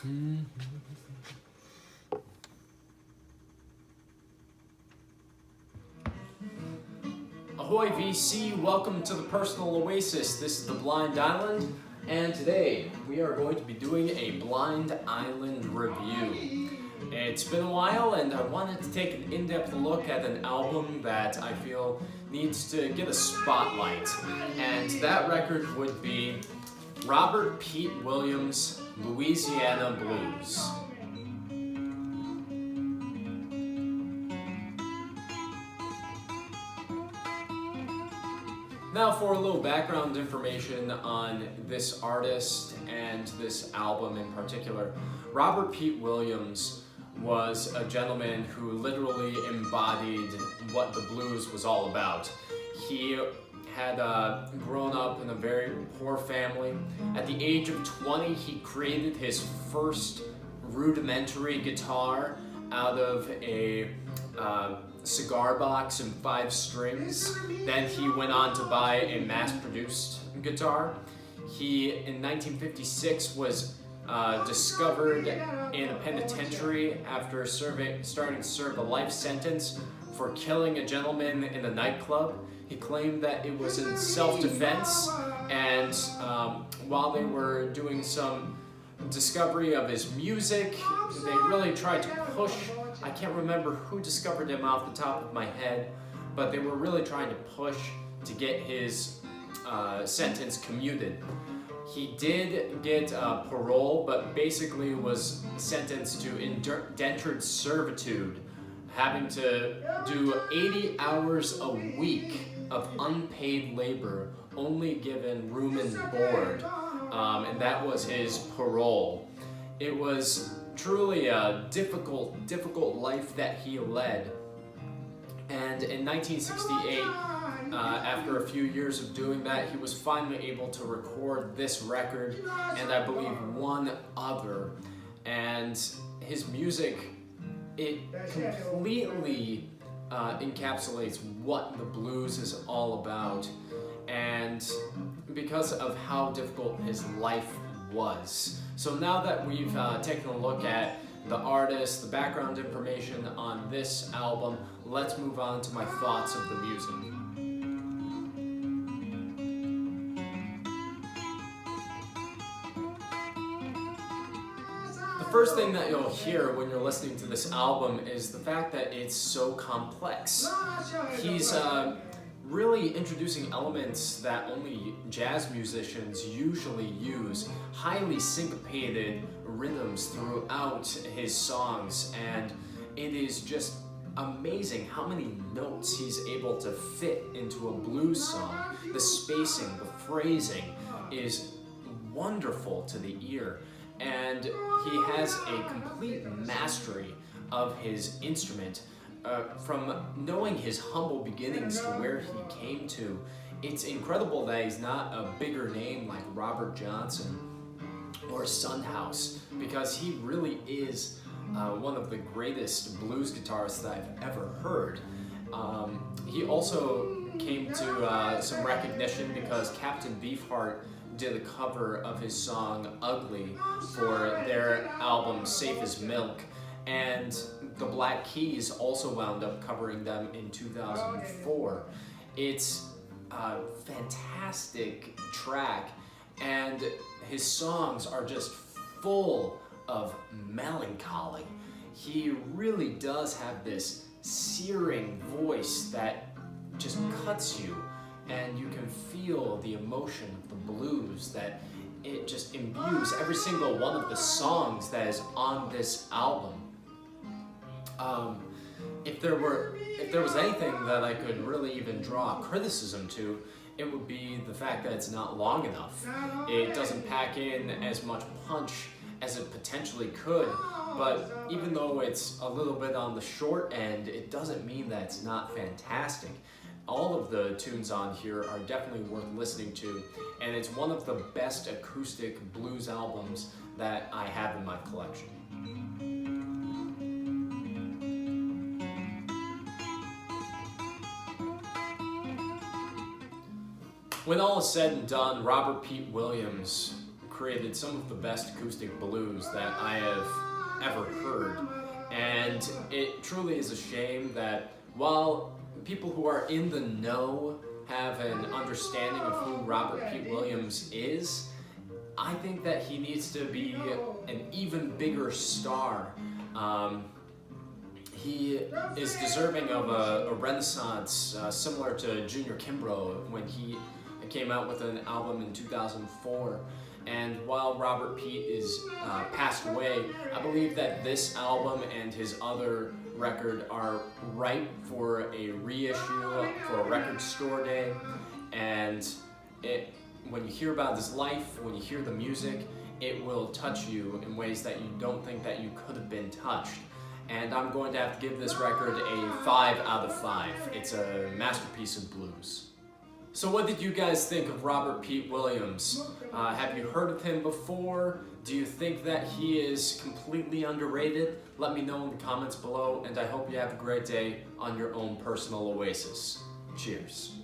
Ahoy VC, welcome to the Personal Oasis. This is the Blind Island, and today we are going to be doing a Blind Island review. It's been a while, and I wanted to take an in-depth look at an album that I feel needs to get a spotlight, and that record would be Robert Pete Williams' Louisiana Blues. Now for a little background information on this artist and this album in particular. Robert Pete Williams was a gentleman who literally embodied what the blues was all about. He had grown up in a very poor family. At the age of 20, he created his first rudimentary guitar out of a cigar box and 5 strings. Then he went on to buy a mass-produced guitar. He, in 1956, was discovered in a penitentiary after starting to serve a life sentence for killing a gentleman in a nightclub. He claimed that it was in self-defense, and while they were doing some discovery of his music, they really tried to push. I can't remember who discovered him off the top of my head, but they were really trying to push to get his sentence commuted. He did get parole, but basically was sentenced to indentured servitude, having to do 80 hours a week of unpaid labor, only given room and board, and that was his parole. It was truly a difficult life that he led. And in 1968, after a few years of doing that, he was finally able to record this record, and I believe one other. And his music, it completely encapsulates what the blues is all about, and because of how difficult his life was. So now that we've taken a look at the artist, the background information on this album, let's move on to my thoughts of the music. The first thing that you'll hear when you're listening to this album is the fact that it's so complex. He's really introducing elements that only jazz musicians usually use, highly syncopated rhythms throughout his songs, and it is just amazing how many notes he's able to fit into a blues song. The spacing, the phrasing is wonderful to the ear, and he has a complete mastery of his instrument. From knowing his humble beginnings to where he came to, it's incredible that he's not a bigger name like Robert Johnson or Sunhouse, because he really is one of the greatest blues guitarists that I've ever heard. He also came to some recognition because Captain Beefheart did a cover of his song Ugly for their album Safe as Milk, and the Black Keys also wound up covering them in 2004. It's a fantastic track, and his songs are just full of melancholy. He really does have this searing voice that just cuts you, and you can feel the emotion of the blues that it just imbues every single one of the songs that is on this album. If there was anything that I could really even draw criticism to, it would be the fact that it's not long enough. It doesn't pack in as much punch as it potentially could, but even though it's a little bit on the short end, it doesn't mean that it's not fantastic. All of the tunes on here are definitely worth listening to, and it's one of the best acoustic blues albums that I have in my collection. When all is said and done, Robert Pete Williams created some of the best acoustic blues that I have ever heard. And it truly is a shame that while people who are in the know have an understanding of who Robert Pete Williams is, I think that he needs to be an even bigger star. He is deserving of a renaissance similar to Junior Kimbrough when he came out with an album in 2004. And while Robert Pete is passed away, I believe that this album and his other record are ripe for a reissue, for a record store day. And when you hear about his life, when you hear the music, it will touch you in ways that you don't think that you could have been touched. And I'm going to have to give this record a 5 out of 5. It's a masterpiece of blues. So what did you guys think of Robert Pete Williams? Have you heard of him before? Do you think that he is completely underrated? Let me know in the comments below, and I hope you have a great day on your own personal oasis. Cheers.